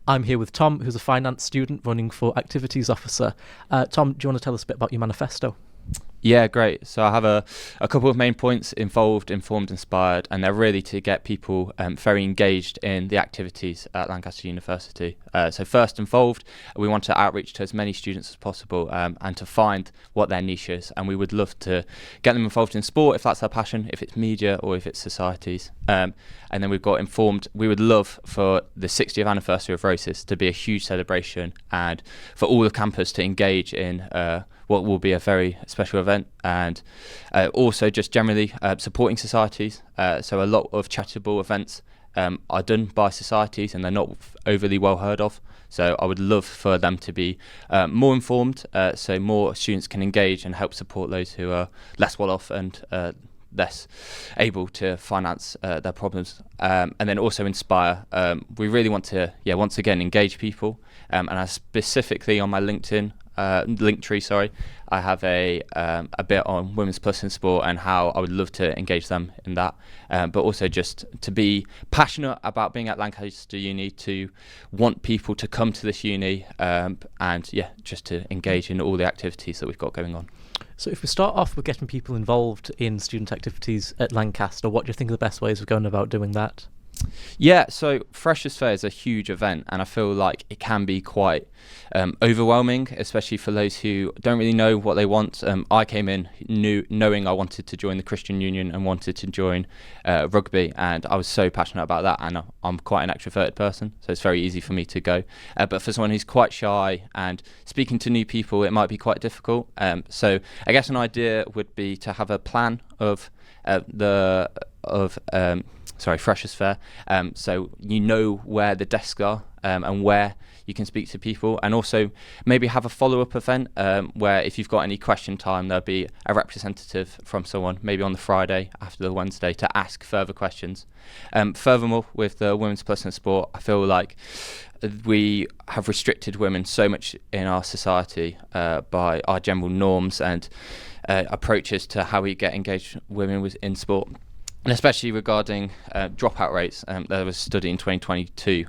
I'm here with Tom, who's a finance student running for Activities Officer. Tom, do you want to tell us a bit about your manifesto? Yeah, great. So I have a couple of main points: involved, informed, inspired, and they're really to get people very engaged in the activities at Lancaster University. So first, involved, we want to outreach to as many students as possible and to find what their niche is, and we would love to get them involved in sport if that's their passion, if it's media or if it's societies. And then we've got informed. We would love for the 60th anniversary of Races to be a huge celebration and for all the campus to engage in what will be a very special event, and also just generally supporting societies. So a lot of charitable events are done by societies and they're not overly well heard of. So I would love for them to be more informed, so more students can engage and help support those who are less well off and less able to finance their problems, and then also inspire. We really want to, once again, engage people, and I specifically on my LinkedIn Linktree, I have a bit on Women's Plus in sport and how I would love to engage them in that, but also just to be passionate about being at Lancaster Uni, to want people to come to this uni, and just to engage in all the activities that we've got going on. So if we start off with getting people involved in student activities at Lancaster, what do you think are the best ways of going about doing that? Yeah, so Freshers' Fair is a huge event, and I feel like it can be quite overwhelming, especially for those who don't really know what they want. I came in knowing I wanted to join the Christian Union and wanted to join rugby, and I was so passionate about that, and I'm quite an extroverted person, so it's very easy for me to go. But for someone who's quite shy and speaking to new people, it might be quite difficult. So I guess an idea would be to have a plan of Freshers' Fair, so you know where the desks are and where you can speak to people, and also maybe have a follow-up event where if you've got any question time, there'll be a representative from someone maybe on the Friday after the Wednesday to ask further questions. Furthermore, with the Women's Plus in sport, I feel like we have restricted women so much in our society by our general norms and approaches to how we get engaged women in sport. And especially regarding dropout rates, there was a study in 2022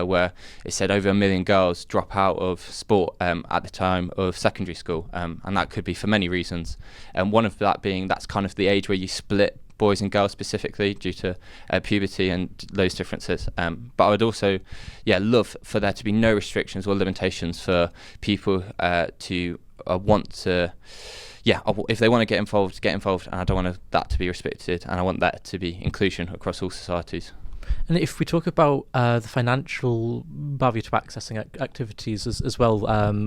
where it said over 1 million girls drop out of sport at the time of secondary school, and that could be for many reasons. And one of that being that's kind of the age where you split boys and girls specifically due to puberty and those differences. But I would also love for there to be no restrictions or limitations for people to want to... if they want to get involved, and I don't want that to be restricted, and I want that to be inclusion across all societies. And if we talk about the financial barrier to accessing activities as well,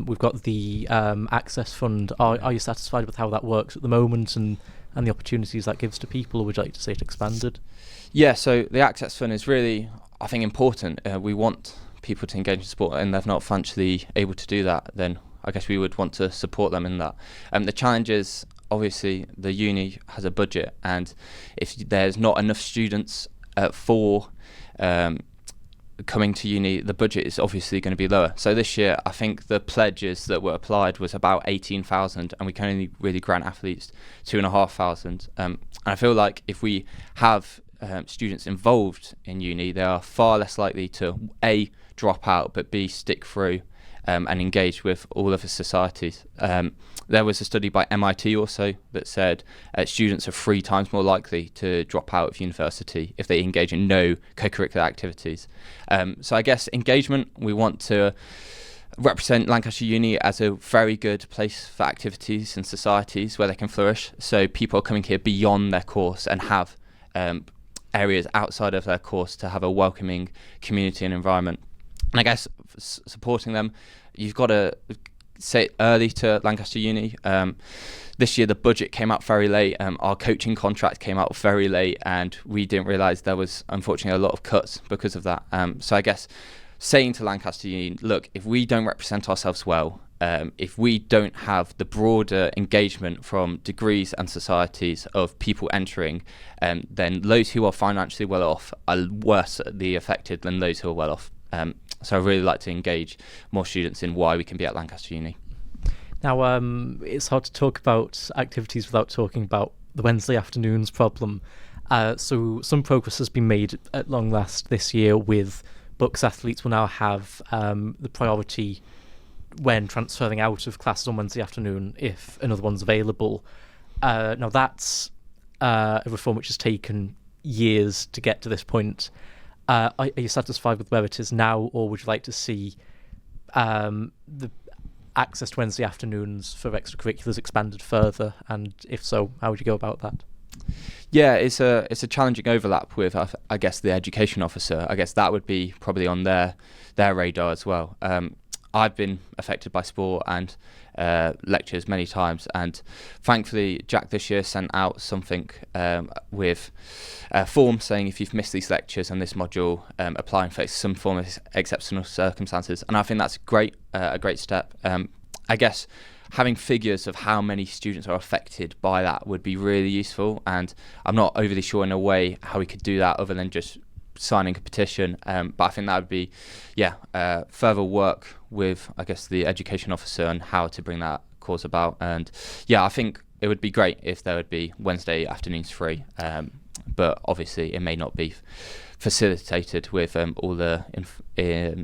we've got the Access Fund. Are you satisfied with how that works at the moment and the opportunities that gives to people, or would you like to see it expanded? Yeah, so the Access Fund is really, I think, important. We want people to engage in sport, and they're not financially able to do that, then I guess we would want to support them in that. The challenge is, obviously, the uni has a budget, and if there's not enough students for coming to uni, the budget is obviously going to be lower. So this year, I think the pledges that were applied was about 18,000, and we can only really grant athletes 2,500. And I feel like if we have students involved in uni, they are far less likely to A, drop out, but B, stick through and engage with all of the societies. There was a study by MIT also that said students are 3 times more likely to drop out of university if they engage in no co-curricular activities. So I guess engagement, we want to represent Lancaster Uni as a very good place for activities and societies where they can flourish. So people are coming here beyond their course and have areas outside of their course to have a welcoming community and environment. And I guess supporting them, you've got to say early to Lancaster Uni. This year the budget came out very late. Our coaching contract came out very late, and we didn't realise there was unfortunately a lot of cuts because of that. So I guess saying to Lancaster Uni, look, if we don't represent ourselves well, if we don't have the broader engagement from degrees and societies of people entering, then those who are financially well off are worse affected than those who are well off. So I really like to engage more students in why we can be at Lancaster Uni. Now, it's hard to talk about activities without talking about the Wednesday afternoons problem. So some progress has been made at long last this year with BUCS athletes will now have the priority when transferring out of classes on Wednesday afternoon if another one's available. Now that's a reform which has taken years to get to this point. Are you satisfied with where it is now, or would you like to see the access to Wednesday afternoons for extracurriculars expanded further? And if so, how would you go about that? Yeah, it's a challenging overlap with, I guess, the education officer. I guess that would be probably on their radar as well. I've been affected by sport and lectures many times, and thankfully Jack this year sent out something with a form saying if you've missed these lectures and this module, applying for some form of exceptional circumstances, and I think that's great, a great step. I guess having figures of how many students are affected by that would be really useful, and I'm not overly sure in a way how we could do that other than just signing a petition, but I think that would be further work with, I guess, the education officer and how to bring that cause about. And yeah, I think it would be great if there would be Wednesday afternoons free, but obviously it may not be facilitated with all the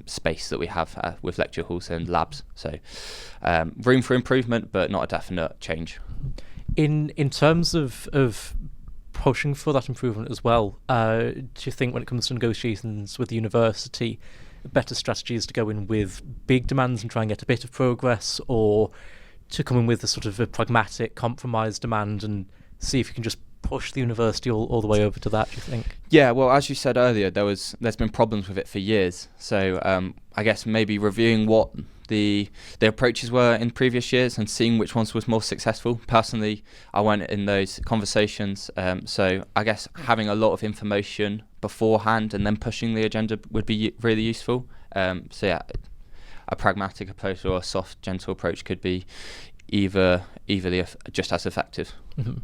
space that we have with lecture halls and labs, so room for improvement but not a definite change. In terms of pushing for that improvement as well, do you think when it comes to negotiations with the university, a better strategy is to go in with big demands and try and get a bit of progress, or to come in with a sort of a pragmatic compromise demand and see if you can just push the university all the way over to that, do you think? Yeah, well, as you said earlier, there's been problems with it for years, so I guess maybe reviewing what the approaches were in previous years and seeing which ones was more successful. Personally, I went in those conversations, so I guess having a lot of information beforehand and then pushing the agenda would be really useful. So yeah, a pragmatic approach or a soft, gentle approach could be either just as effective. Mm-hmm.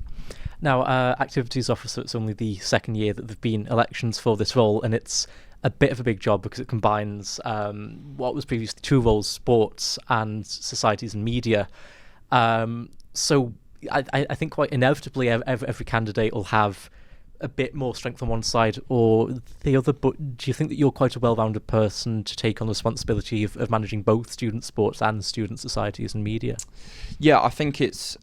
Now, activities officer, it's only the second year that there've been elections for this role, and it's a bit of a big job because it combines what was previously two roles, sports and societies and media. So I think quite inevitably every candidate will have a bit more strength on one side or the other, but do you think that you're quite a well-rounded person to take on the responsibility of managing both student sports and student societies and media? Yeah, I think it's...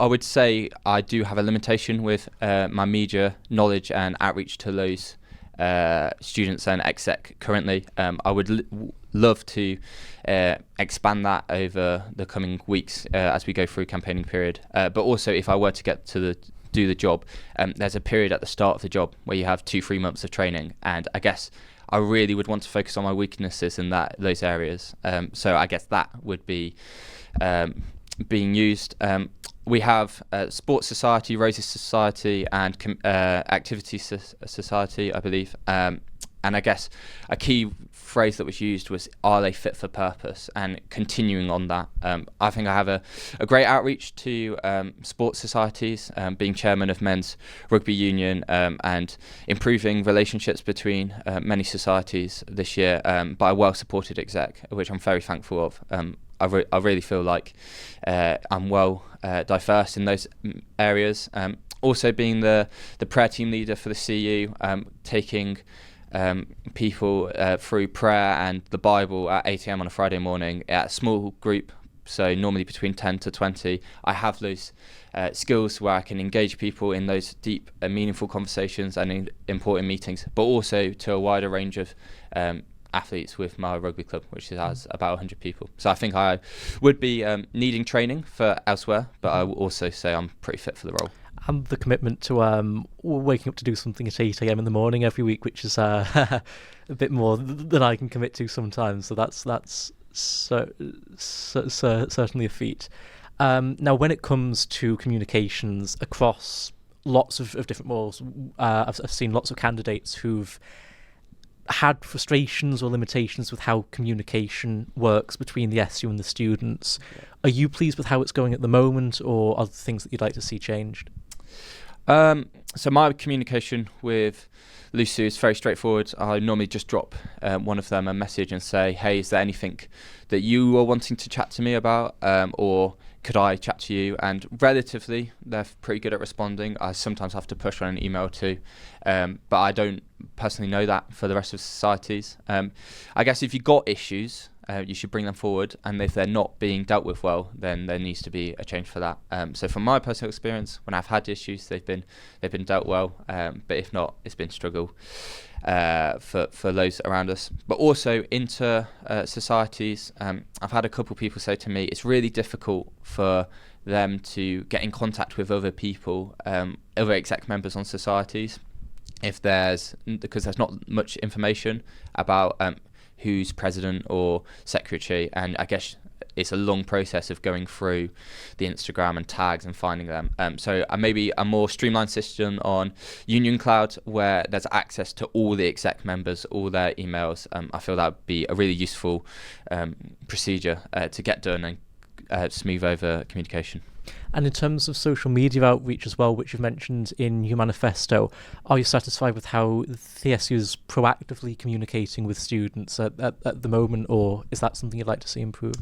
I would say I do have a limitation with my media knowledge and outreach to those students and exec currently. I would love to expand that over the coming weeks as we go through campaigning period. But also, if I were to get to do the job, there's a period at the start of the job where you have 2-3 months of training, and I guess I really would want to focus on my weaknesses in those areas. So I guess that would be being used. We have Sports Society, Roses Society, and Activity Society, I believe. And I guess a key phrase that was used was, are they fit for purpose? And continuing on that, I think I have a great outreach to sports societies, being chairman of Men's Rugby Union, and improving relationships between many societies this year by a well-supported exec, which I'm very thankful of. I really feel like I'm well diverse in those areas. Also being the prayer team leader for the CU, taking people through prayer and the Bible at 8 a.m. on a Friday morning at a small group, so normally between 10 to 20. I have those skills where I can engage people in those deep and meaningful conversations and in important meetings, but also to a wider range of athletes with my rugby club, which has about 100 people. So I think I would be needing training for elsewhere, but I will also say I'm pretty fit for the role. And the commitment to waking up to do something at 8 a.m. in the morning every week, which is a bit more than I can commit to sometimes. So that's certainly a feat. Now, when it comes to communications across lots of different roles, I've seen lots of candidates who've had frustrations or limitations with how communication works between the SU and the students. Yeah. Are you pleased with how it's going at the moment, or are there things that you'd like to see changed? So my communication with LUSU is very straightforward. I normally just drop one of them a message and say, hey, is there anything that you are wanting to chat to me about, or could I chat to you? And relatively, they're pretty good at responding. I sometimes have to push on an email too, but I don't personally know that for the rest of societies. I guess if you've got issues, you should bring them forward, and if they're not being dealt with well, then there needs to be a change for that. So from my personal experience, when I've had issues, they've been dealt well, but if not, it's been struggle for those around us. But also inter societies, I've had a couple of people say to me it's really difficult for them to get in contact with other people, other exec members on societies, because there's not much information about who's president or secretary, and I guess it's a long process of going through the Instagram and tags and finding them. So maybe a more streamlined system on Union Cloud where there's access to all the exec members, all their emails. I feel that would be a really useful procedure to get done and smooth over communication. And in terms of social media outreach as well, which you've mentioned in your manifesto, are you satisfied with how the SU is proactively communicating with students at the moment, or is that something you'd like to see improve?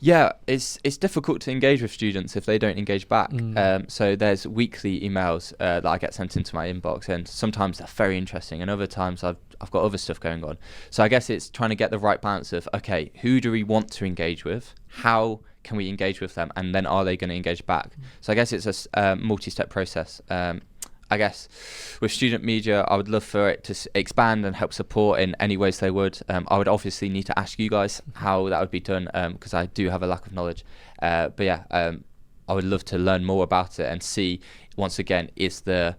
Yeah, it's difficult to engage with students if they don't engage back. So there's weekly emails that I get sent into my inbox, and sometimes they're very interesting, and other times I've got other stuff going on. So I guess it's trying to get the right balance of, okay, who do we want to engage with? How can we engage with them? And then are they going to engage back? So I guess it's a multi-step process. I guess with student media, I would love for it to expand and help support in any ways they would. I would obviously need to ask you guys how that would be done, because I do have a lack of knowledge. But yeah, I would love to learn more about it and see, once again, is the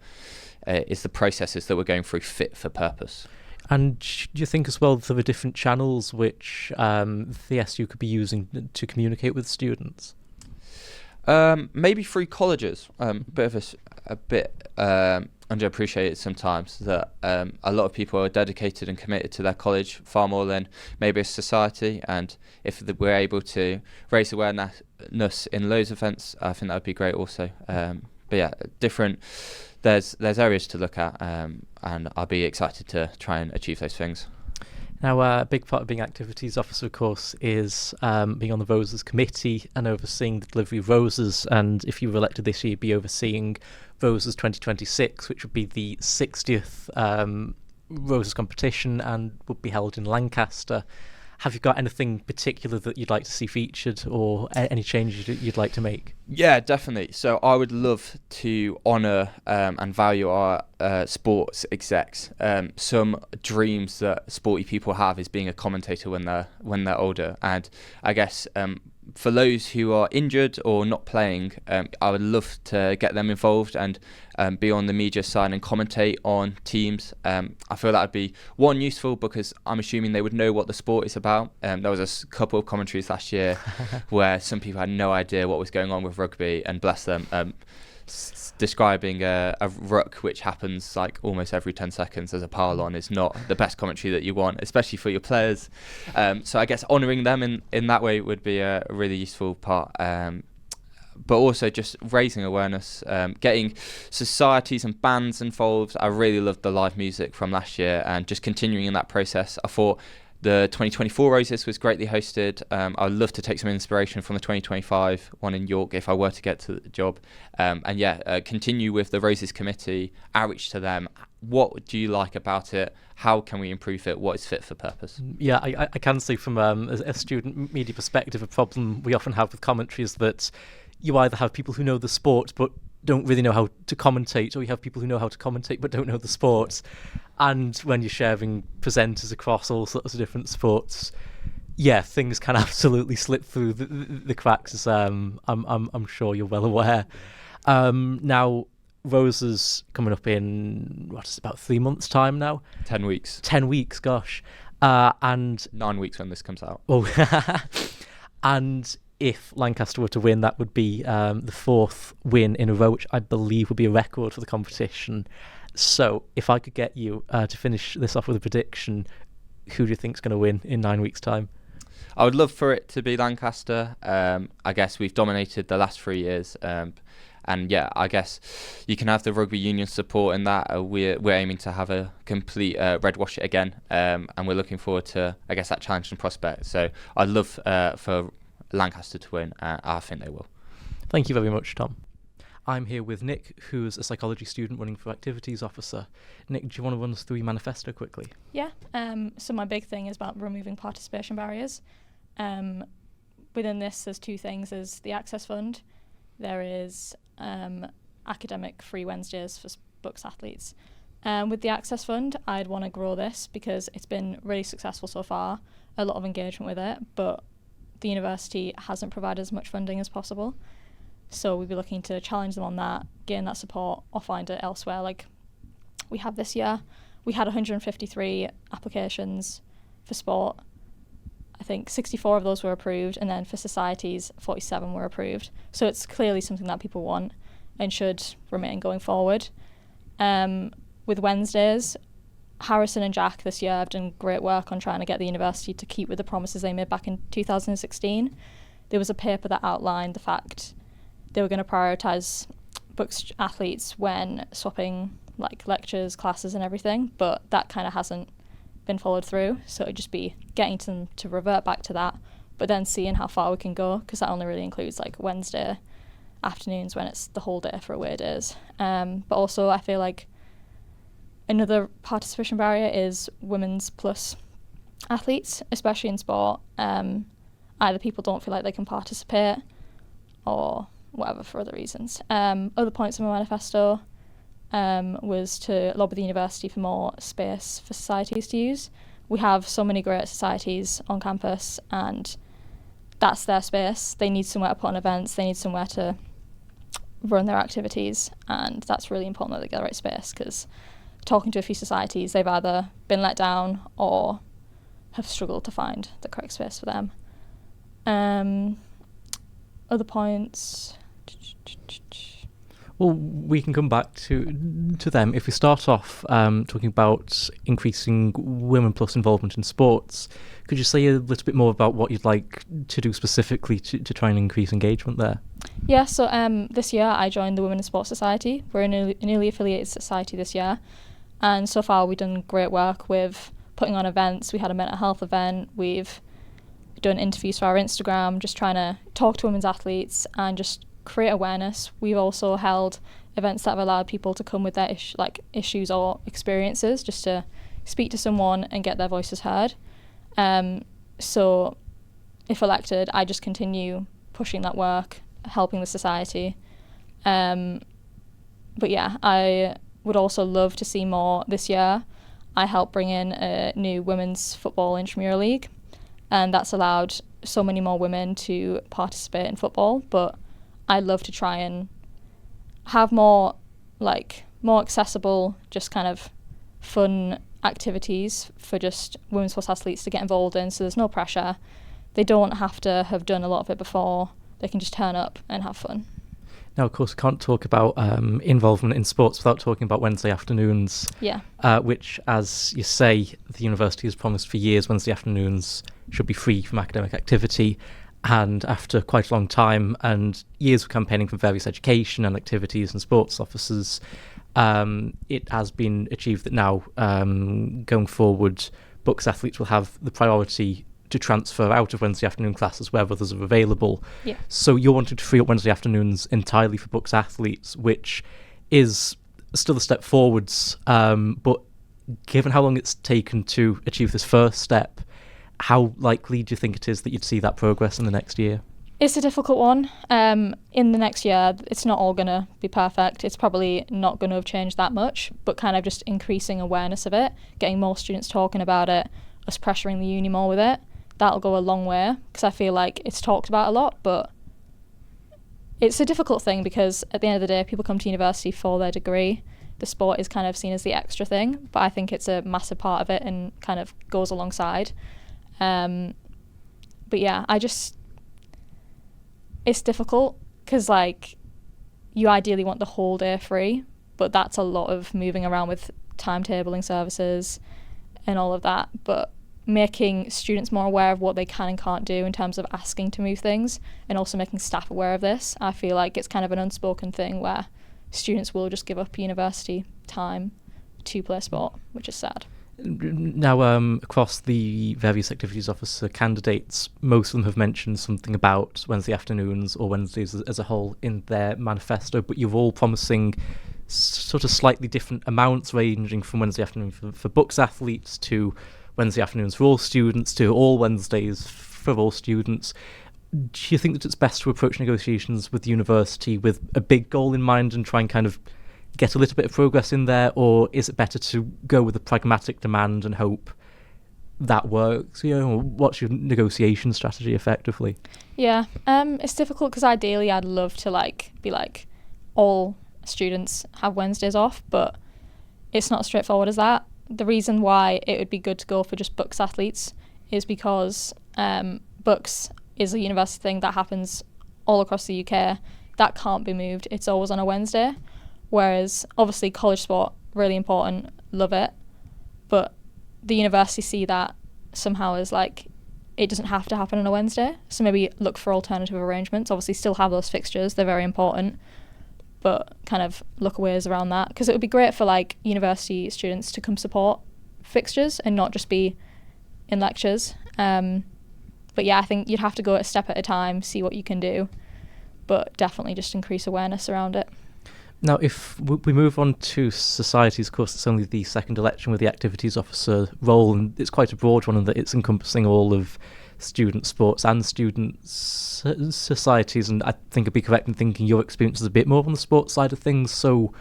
processes that we're going through fit for purpose. And do you think as well there are different channels which the SU could be using to communicate with students? Maybe through colleges. A bit underappreciated sometimes that a lot of people are dedicated and committed to their college far more than maybe a society, and if we're able to raise awareness in those events, I think that would be great also. But yeah, there's areas to look at, and I'll be excited to try and achieve those things. Now, a big part of being activities officer, of course, is being on the Roses committee and overseeing the delivery of Roses. And if you were elected this year, you'd be overseeing Roses 2026, which would be the 60th Roses competition and would be held in Lancaster. Have you got anything particular that you'd like to see featured, or any changes you'd like to make? Yeah, definitely. So I would love to honour and value our sports execs. Some dreams that sporty people have is being a commentator when they're older, and I guess for those who are injured or not playing, I would love to get them involved and be on the media side and commentate on teams. I feel that would be useful because I'm assuming they would know what the sport is about. There was a couple of commentaries last year where some people had no idea what was going on with rugby, and bless them, describing a ruck which happens like almost every 10 seconds as a pile-on is not the best commentary that you want, especially for your players. So I guess honouring them in that way would be a really useful part. But also just raising awareness, getting societies and bands involved. I really loved the live music from last year, and just continuing in that process. I thought the 2024 Roses was greatly hosted. I'd love to take some inspiration from the 2025 one in York if I were to get to the job. Continue with the Roses committee, outreach to them. What do you like about it? How can we improve it? What is fit for purpose? Yeah, I can see from a student media perspective, a problem we often have with commentary is that you either have people who know the sport but don't really know how to commentate, or you have people who know how to commentate but don't know the sport. And when you're sharing presenters across all sorts of different sports, yeah, things can absolutely slip through the cracks, as I'm sure you're well aware. Now, Roses coming up in about 3 months' time now. 10 weeks. 10 weeks, gosh. And 9 weeks when this comes out. Oh, and if Lancaster were to win, that would be the fourth win in a row, which I believe would be a record for the competition. So if I could get you to finish this off with a prediction, who do you think is going to win in 9 weeks' time? I would love for it to be Lancaster. I guess we've dominated the last 3 years. And yeah, I guess you can have the rugby union support in that. We're aiming to have a complete red wash it again, and we're looking forward to, I guess, that challenge and prospect. So I'd love for Lancaster to win. I think they will. Thank you very much, Tom. I'm here with Nick, who's a psychology student running for activities officer. Nick, do you want to run us through your manifesto quickly? Yeah. So my big thing is about removing participation barriers. Within this, there's two things. There's the Access Fund. There is academic free Wednesdays for books athletes. With the Access Fund, I'd want to grow this because it's been really successful so far, a lot of engagement with it, but the university hasn't provided as much funding as possible. So we'd be looking to challenge them on that, gain that support, or find it elsewhere. Like we have this year, we had 153 applications for sport. I think 64 of those were approved, and then for societies, 47 were approved. So it's clearly something that people want and should remain going forward. With Wednesdays, Harrison and Jack this year have done great work on trying to get the university to keep with the promises they made back in 2016. There was a paper that outlined the fact they were going to prioritise books athletes when swapping like lectures, classes and everything, but that kind of hasn't been followed through. So it'd just be getting them to revert back to that, but then seeing how far we can go, because that only really includes like Wednesday afternoons when it's the whole day for away days. But also I feel like another participation barrier is women's plus athletes, especially in sport. Either people don't feel like they can participate or whatever for other reasons. Other points in my manifesto was to lobby the university for more space for societies to use. We have so many great societies on campus and that's their space. They need somewhere to put on events, they need somewhere to run their activities, and that's really important that they get the right space, because talking to a few societies, they've either been let down or have struggled to find the correct space for them. Other points. Well, we can come back to them. If we start off talking about increasing women plus involvement in sports, could you say a little bit more about what you'd like to do specifically to try and increase engagement there? Yeah, so this year I joined the Women in Sports Society. We're a newly affiliated society this year, and so far we've done great work with putting on events. We had a mental health event, we've done interviews for our Instagram, just trying to talk to women's athletes and just create awareness. We've also held events that have allowed people to come with their issues or experiences, just to speak to someone and get their voices heard. So if elected, I just continue pushing that work, helping the society. But yeah, I would also love to see more this year. I helped bring in a new women's football intramural league, and that's allowed so many more women to participate in football, but I'd love to try and have more accessible, just kind of fun activities for just women's sports athletes to get involved in, so there's no pressure. They don't have to have done a lot of it before. They can just turn up and have fun. Now, of course, we can't talk about involvement in sports without talking about Wednesday afternoons, which, as you say, the university has promised for years Wednesday afternoons should be free from academic activity. And after quite a long time and years of campaigning from various education and activities and sports officers, it has been achieved that now, going forward, books athletes will have the priority to transfer out of Wednesday afternoon classes where others are available. Yeah. So you're wanting to free up Wednesday afternoons entirely for books athletes, which is still a step forwards. But given how long it's taken to achieve this first step, how likely do you think it is that you'd see that progress in the next year? It's a difficult one. In the next year, it's not all going to be perfect. It's probably not going to have changed that much, but kind of just increasing awareness of it, getting more students talking about it, us pressuring the uni more with it, that'll go a long way, because I feel like it's talked about a lot, but it's a difficult thing because at the end of the day, people come to university for their degree. The sport is kind of seen as the extra thing, but I think it's a massive part of it and kind of goes alongside. But yeah, it's difficult because you ideally want the whole day free, but that's a lot of moving around with timetabling services and all of that. But making students more aware of what they can and can't do in terms of asking to move things, and also making staff aware of this. I feel like it's kind of an unspoken thing where students will just give up university time to play sport, which is sad. Now, across the various activities officer candidates, most of them have mentioned something about Wednesday afternoons or Wednesdays as a whole in their manifesto, but you're all promising sort of slightly different amounts, ranging from Wednesday afternoon for books athletes to Wednesday afternoons for all students to all Wednesdays for all students. Do you think that it's best to approach negotiations with the university with a big goal in mind and try and kind of get a little bit of progress in there, or is it better to go with a pragmatic demand and hope that works? What's your negotiation strategy effectively? Yeah, it's difficult because ideally I'd love to be all students have Wednesdays off, but it's not as straightforward as that. The reason why it would be good to go for just books athletes is because books is a university thing that happens all across the UK. That can't be moved. It's always on a Wednesday. Whereas obviously college sport, really important, love it. But the university see that somehow as it doesn't have to happen on a Wednesday. So maybe look for alternative arrangements. Obviously still have those fixtures, they're very important. But kind of look ways around that. Because it would be great for university students to come support fixtures and not just be in lectures. But yeah, I think you'd have to go a step at a time, see what you can do. But definitely just increase awareness around it. Now, if we move on to societies, of course, it's only the second election with the activities officer role, and it's quite a broad one in that it's encompassing all of student sports and student societies, and I think I'd be correct in thinking your experience is a bit more on the sports side of things. So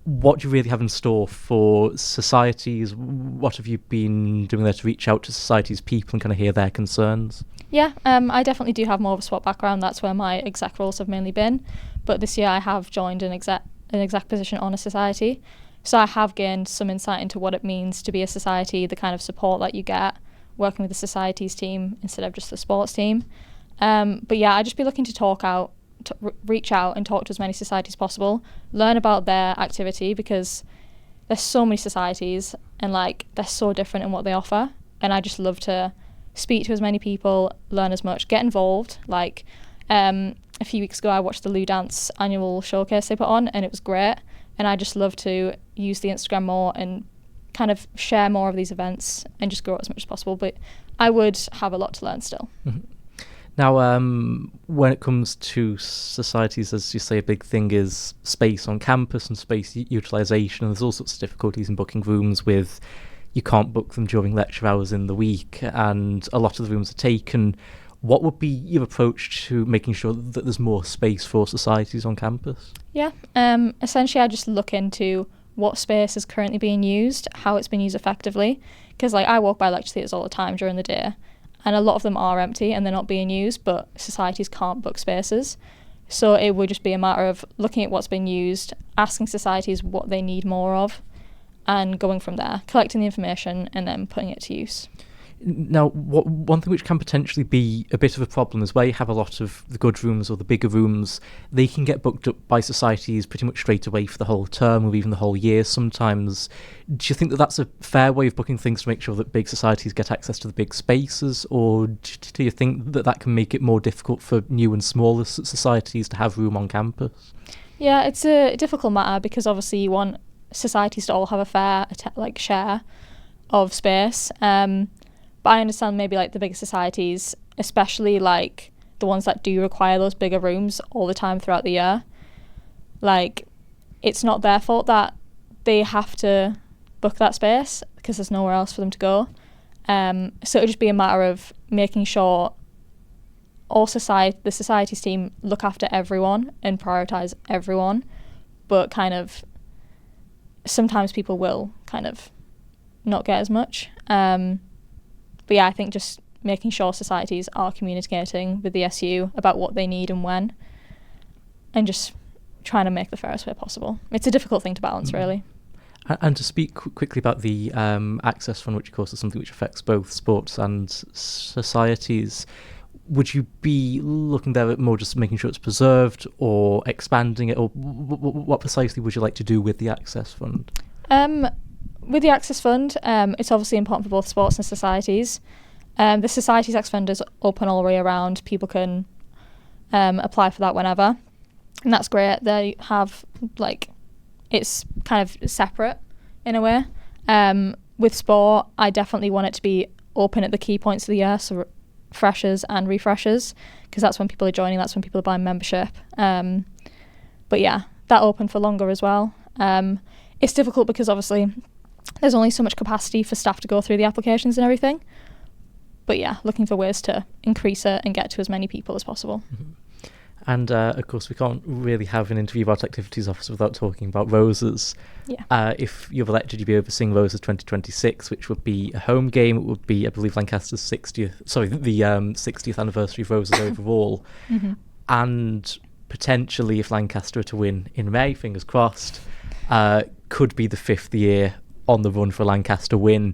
what do you really have in store for societies? What have you been doing there to reach out to societies' people and kind of hear their concerns? Yeah, I definitely do have more of a sport background. That's where my exec roles have mainly been. But this year I have joined an exec position on a society. So I have gained some insight into what it means to be a society, the kind of support that you get working with the societies team instead of just the sports team. But yeah, I'd just be looking to reach out and talk to as many societies as possible, learn about their activity, because there's so many societies and they're so different in what they offer. And I just love to speak to as many people, learn as much, get involved. A few weeks ago I watched the LU Dance annual showcase they put on, and it was great. And I just love to use the Instagram more and kind of share more of these events and just grow it as much as possible. But I would have a lot to learn still. Mm-hmm. Now, when it comes to societies, as you say, a big thing is space on campus and space utilisation. And there's all sorts of difficulties in booking rooms with you can't book them during lecture hours in the week, and a lot of the rooms are taken. What would be your approach to making sure that there's more space for societies on campus? Yeah, essentially I just look into what space is currently being used, how it's been used effectively. Because I walk by lecture theatres all the time during the day, and a lot of them are empty and they're not being used, but societies can't book spaces. So it would just be a matter of looking at what's been used, asking societies what they need more of, and going from there, collecting the information and then putting it to use. Now, one thing which can potentially be a bit of a problem is where you have a lot of the good rooms or the bigger rooms, they can get booked up by societies pretty much straight away for the whole term or even the whole year sometimes. Do you think that that's a fair way of booking things to make sure that big societies get access to the big spaces, or do you think that that can make it more difficult for new and smaller societies to have room on campus? Yeah, it's a difficult matter because obviously you want societies to all have a fair share of space. But I understand maybe the bigger societies, especially the ones that do require those bigger rooms all the time throughout the year. It's not their fault that they have to book that space because there's nowhere else for them to go. So it would just be a matter of making sure the societies team look after everyone and prioritise everyone. But kind of sometimes people will kind of not get as much. But yeah, I think just making sure societies are communicating with the SU about what they need and when, and just trying to make the fairest way possible. It's a difficult thing to balance, really. And to speak quickly about the Access Fund, which of course is something which affects both sports and societies, would you be looking there at more just making sure it's preserved or expanding it, or what precisely would you like to do with the Access Fund? with the Access Fund, it's obviously important for both sports and societies. The Societies Access Fund is open all the way around. People can apply for that whenever. And that's great. They have, like, it's kind of separate in a way. With sport, I definitely want it to be open at the key points of the year, so freshers and refreshers, because that's when people are joining, that's when people are buying membership. But yeah, that open for longer as well. It's difficult because obviously there's only so much capacity for staff to go through the applications and everything. But yeah, looking for ways to increase it and get to as many people as possible. Mm-hmm. And of course, we can't really have an interview about activities officer without talking about Roses. Yeah. If you're elected, you'd be overseeing Roses 2026, which would be a home game. It would be, I believe, Lancaster's 60th anniversary of Roses overall. Mm-hmm. And potentially, if Lancaster are to win in May, fingers crossed, could be the 5th year on the run for a Lancaster win.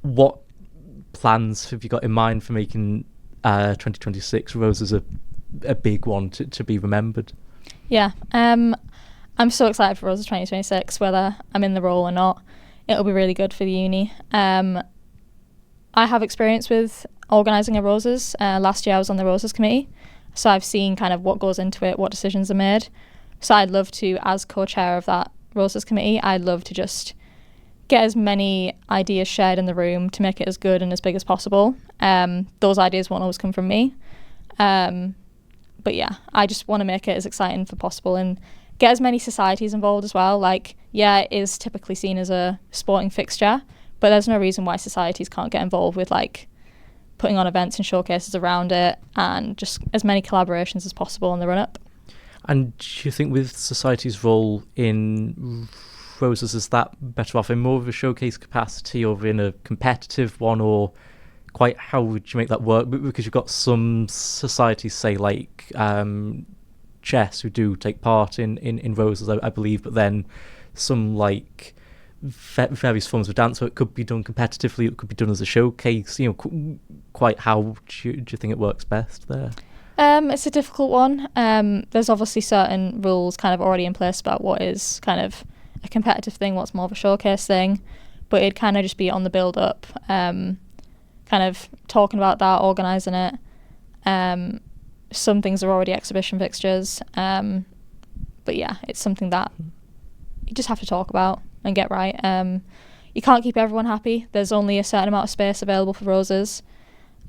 What plans have you got in mind for making 2026 Roses a big one to be remembered? Yeah, I'm so excited for Roses 2026, whether I'm in the role or not. It'll be really good for the uni. I have experience with organising a Roses. Last year I was on the Roses committee, so I've seen kind of what goes into it, what decisions are made. So I'd love to, as co-chair of that Roses committee, I'd love to just get as many ideas shared in the room to make it as good and as big as possible. Those ideas won't always come from me. But yeah, I just want to make it as exciting for possible and get as many societies involved as well. Like, yeah, it is typically seen as a sporting fixture, but there's no reason why societies can't get involved with, like, putting on events and showcases around it, and just as many collaborations as possible in the run-up. And do you think with society's role in Roses, is that better off in more of a showcase capacity or in a competitive one, or quite how would you make that work? Because you've got some societies, say like chess, who do take part in Roses, I believe, but then some like various forms of dance, so it could be done competitively, it could be done as a showcase. Quite how do you think it works best there? It's a difficult one. There's obviously certain rules kind of already in place about what is kind of a competitive thing, what's more of a showcase thing, but it'd kind of just be on the build up, kind of talking about that, organising it. Some things are already exhibition fixtures, but yeah, it's something that you just have to talk about and get right. You can't keep everyone happy. There's only a certain amount of space available for Roses,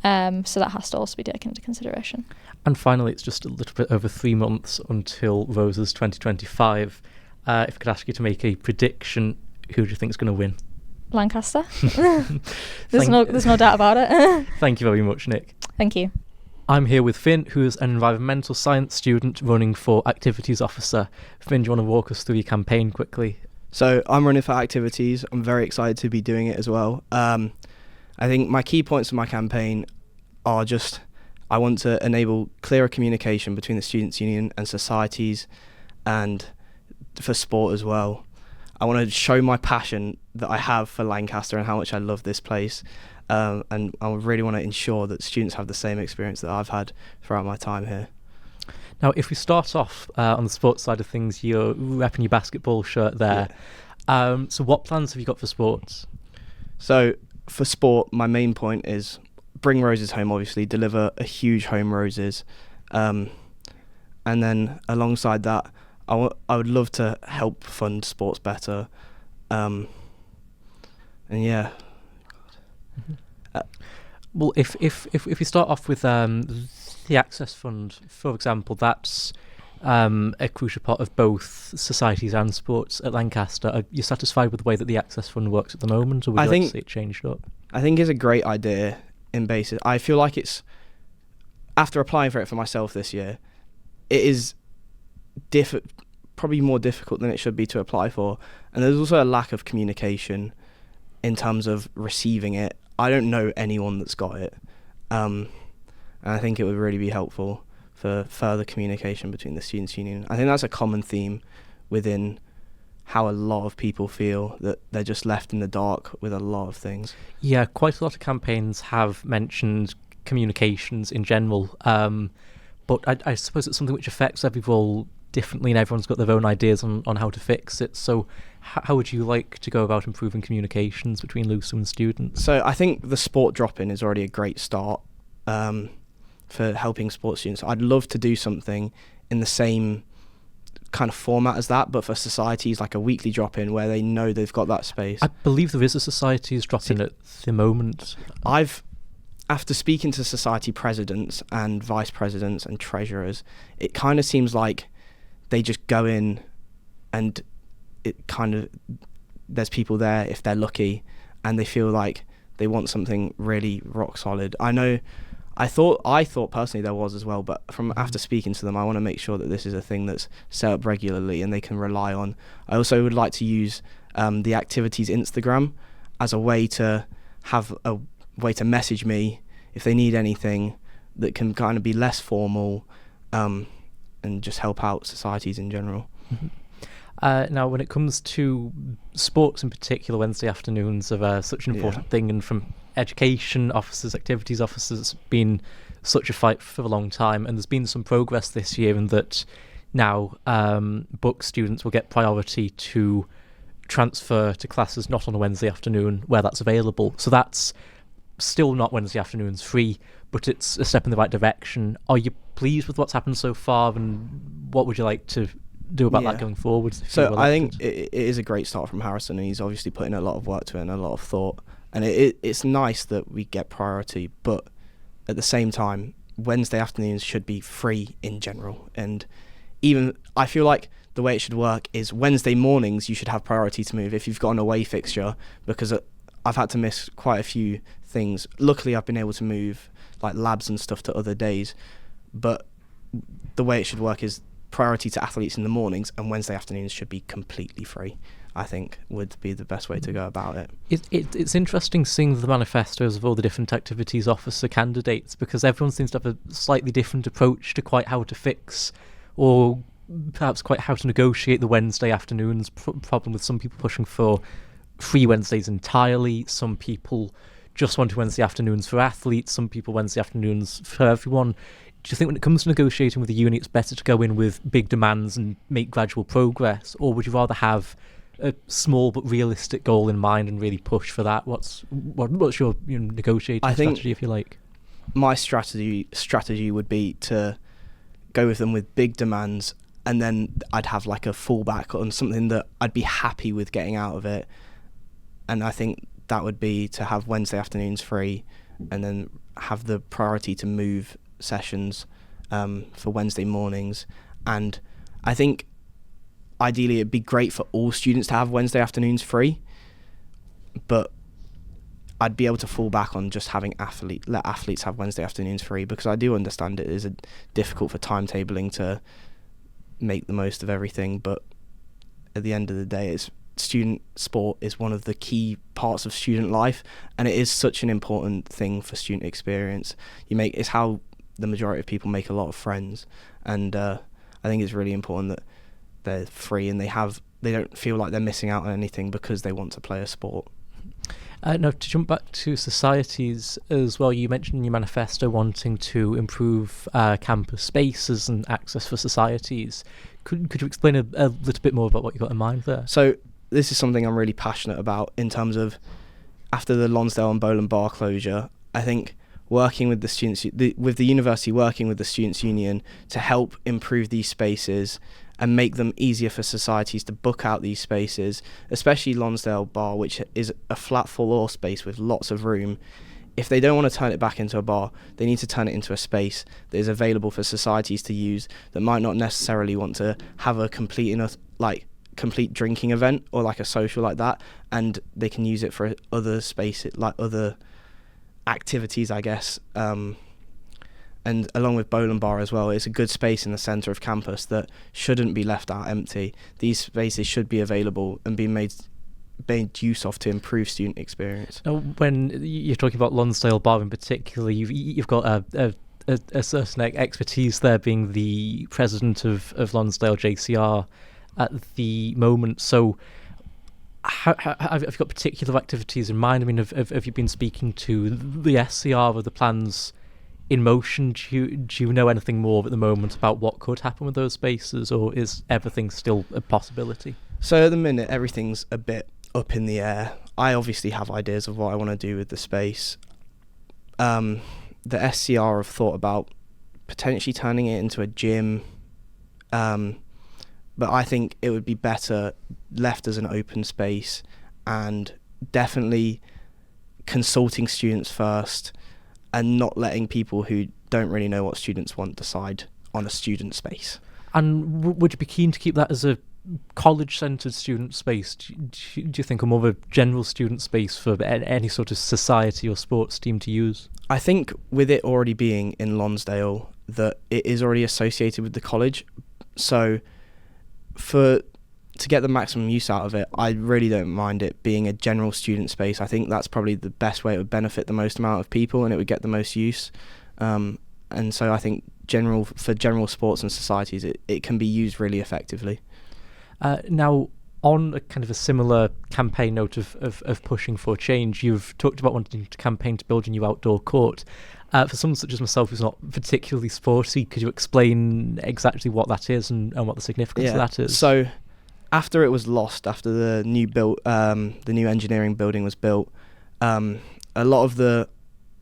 so that has to also be taken into consideration. And finally, it's just a little bit over 3 months until Roses 2025. If I could ask you to make a prediction, who do you think is going to win? Lancaster. There's no doubt about it. Thank you very much, Nic. Thank you. I'm here with Finn, who is an environmental science student running for activities officer. Finn, do you want to walk us through your campaign quickly? So I'm running for activities. I'm very excited to be doing it as well. I think my key points of my campaign are just, I want to enable clearer communication between the Students' Union and societies, and for sport as well. I want to show my passion that I have for Lancaster and how much I love this place. And I really want to ensure that students have the same experience that I've had throughout my time here. Now, if we start off on the sports side of things, you're repping your basketball shirt there. Yeah. So what plans have you got for sports? So for sport, my main point is bring Roses home, obviously, deliver a huge home Roses. And then alongside that, I would love to help fund sports better. And yeah. Well, if we start off with the Access Fund, for example, that's a crucial part of both societies and sports at Lancaster. Are you satisfied with the way that the Access Fund works at the moment, or would you like to see it changed up? I think it's a great idea in basis. I feel like it's, after applying for it for myself this year, it is probably more difficult than it should be to apply for. And there's also a lack of communication in terms of receiving it. I don't know anyone that's got it. And I think it would really be helpful for further communication between the Students' Union. I think that's a common theme within how a lot of people feel, that they're just left in the dark with a lot of things. Yeah, quite a lot of campaigns have mentioned communications in general, but I suppose it's something which affects every role differently, and everyone's got their own ideas on how to fix it. So how would you like to go about improving communications between LUSU and students? So I think the sport drop-in is already a great start for helping sports students. I'd love to do something in the same kind of format as that, but for societies, like a weekly drop-in where they know they've got that space. I believe there is a societies drop-in at the moment. After speaking to society presidents and vice presidents and treasurers, it kind of seems like they just go in and there's people there if they're lucky, and they feel like they want something really rock solid. I thought personally there was as well, but from after speaking to them, I want to make sure that this is a thing that's set up regularly and they can rely on. I also would like to use the activities Instagram as a way to have a way to message me if they need anything that can kind of be less formal, and just help out societies in general. Mm-hmm. Now, when it comes to sports in particular, Wednesday afternoons are such an important thing, and from education officers, activities officers, it's been such a fight for a long time, and there's been some progress this year in that now book students will get priority to transfer to classes not on a Wednesday afternoon where that's available. So that's still not Wednesday afternoons free, but it's a step in the right direction. Are you pleased with what's happened so far, and what would you like to do about that going forward? So I think it is a great start from Harrison, and he's obviously putting a lot of work to it and a lot of thought, and it's nice that we get priority, but at the same time Wednesday afternoons should be free in general. And even I feel like the way it should work is Wednesday mornings you should have priority to move if you've got an away fixture, because I've had to miss quite a few things. Luckily I've been able to move like labs and stuff to other days, but the way it should work is priority to athletes in the mornings, and Wednesday afternoons should be completely free, I think would be the best way to go about it. It's interesting seeing the manifestos of all the different activities officer candidates, because everyone seems to have a slightly different approach to quite how to fix, or perhaps quite how to negotiate the Wednesday afternoons problem, with some people pushing for free Wednesdays entirely, some people just want Wednesday afternoons for athletes, some people Wednesday afternoons for everyone. Do you think when it comes to negotiating with the uni, it's better to go in with big demands and make gradual progress, or would you rather have a small but realistic goal in mind and really push for that? What's your negotiating strategy, if you like? My strategy would be to go with them with big demands, and then I'd have like a fallback on something that I'd be happy with getting out of it. And I think that would be to have Wednesday afternoons free, and then have the priority to move sessions for Wednesday mornings. And I think ideally it'd be great for all students to have Wednesday afternoons free, but I'd be able to fall back on just having let athletes have Wednesday afternoons free, because I do understand it is difficult for timetabling to make the most of everything, but at the end of the day, student sport is one of the key parts of student life, and it is such an important thing for student experience. It's how the majority of people make a lot of friends, and I think it's really important that they're free and they don't feel like they're missing out on anything because they want to play a sport. Now, to jump back to societies as well, you mentioned in your manifesto wanting to improve campus spaces and access for societies. Could you explain a little bit more about what you got in mind there? So this is something I'm really passionate about in terms of, after the Lonsdale and Bowland Bar closure, I think working with the students, with the university working with the Students' Union to help improve these spaces and make them easier for societies to book out these spaces, especially Lonsdale Bar, which is a flat floor space with lots of room. If they don't want to turn it back into a bar, they need to turn it into a space that is available for societies to use, that might not necessarily want to have a complete drinking event or like a social like that, and they can use it for other spaces, like other activities, I guess. And along with Bowland Bar as well, it's a good space in the centre of campus that shouldn't be left out empty. These spaces should be available and be made use of to improve student experience. Now, when you're talking about Lonsdale Bar in particular, you've got a certain expertise there, being the president of Lonsdale JCR at the moment. So have you got particular activities in mind? I mean, have you been speaking to the SCR or the plans in motion? Do you know anything more at the moment about what could happen with those spaces, or is everything still a possibility? So at the minute, everything's a bit up in the air. I obviously have ideas of what I want to do with the space. The SCR have thought about potentially turning it into a gym, but I think it would be better left as an open space, and definitely consulting students first and not letting people who don't really know what students want decide on a student space. And would you be keen to keep that as a college-centred student space? Do you think, or more of a general student space for any sort of society or sports team to use? I think with it already being in Lonsdale, that it is already associated with the college. So to get the maximum use out of it, I really don't mind it being a general student space. I think that's probably the best way it would benefit the most amount of people, and it would get the most use. And so I think for general sports and societies, it can be used really effectively. Now, on a kind of a similar campaign note of pushing for change, you've talked about wanting to campaign to build a new outdoor court. For someone such as myself who's not particularly sporty, could you explain exactly what that is and what the significance of that is? So after it was lost, after the new engineering building was built, a lot of the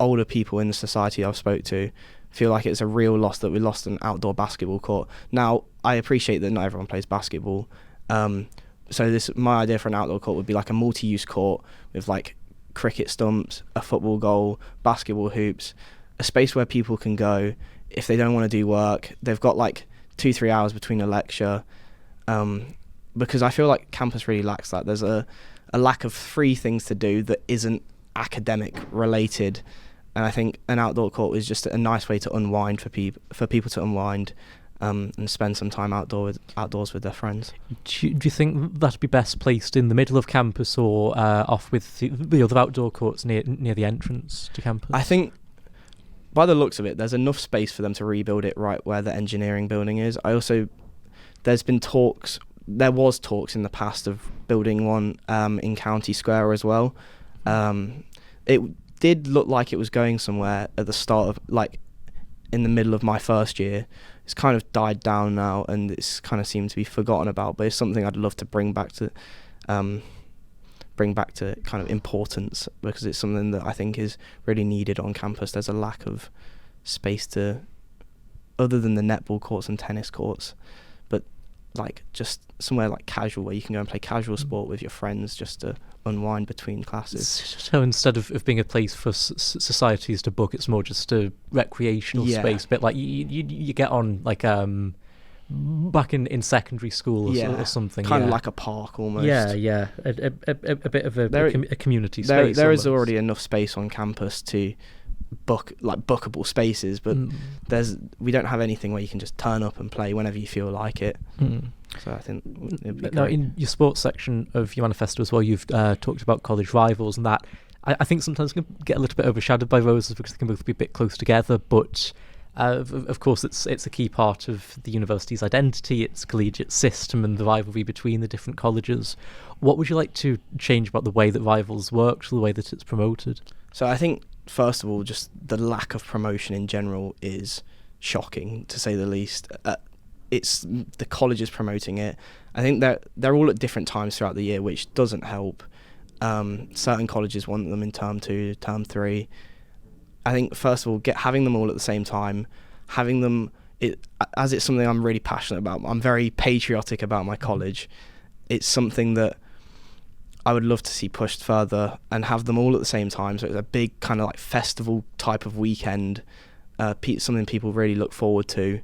older people in the society I've spoke to feel like it's a real loss that we lost an outdoor basketball court. Now, I appreciate that not everyone plays basketball. So my idea for an outdoor court would be like a multi-use court with like cricket stumps, a football goal, basketball hoops, a space where people can go if they don't want to do work. They've got like 2-3 hours between a lecture, because I feel like campus really lacks that. There's a lack of free things to do that isn't academic related, and I think an outdoor court is just a nice way to unwind for people to unwind and spend some time outdoors with their friends. Do you think that'd be best placed in the middle of campus, or off with the other outdoor courts near the entrance to campus? I think by the looks of it, there's enough space for them to rebuild it right where the engineering building is. There was talks in the past of building one in County Square as well. It did look like it was going somewhere at the start of, like, in the middle of my first year. It's kind of died down now, and it's kind of seemed to be forgotten about, but it's something I'd love to bring back to kind of importance, because it's something that I think is really needed on campus. There's a lack of space other than the netball courts and tennis courts, but like just somewhere like casual where you can go and play casual sport with your friends just to unwind between classes. So instead of being a place for societies to book, it's more just a recreational space, bit like you get on like back in secondary school or something. Kind of like a park almost. Yeah. A bit of a community space. There is already enough space on campus to book, like bookable spaces, but we don't have anything where you can just turn up and play whenever you feel like it. So I think it'd be now, in your sports section of your manifesto as well, you've talked about college rivals, and that I think sometimes can get a little bit overshadowed by roses because they can both be a bit close together, but of course it's a key part of the university's identity, its collegiate system, and the rivalry between the different colleges. What would you like to change about the way that rivals work, the way that it's promoted? So I think, first of all, just the lack of promotion in general is shocking, to say the least. It's the colleges promoting it. I think they're all at different times throughout the year, which doesn't help. Certain colleges want them in term 2, term 3. I think, first of all, having them all at the same time, as it's something I'm really passionate about. I'm very patriotic about my college. It's something that I would love to see pushed further and have them all at the same time. So it's a big kind of like festival type of weekend, something people really look forward to.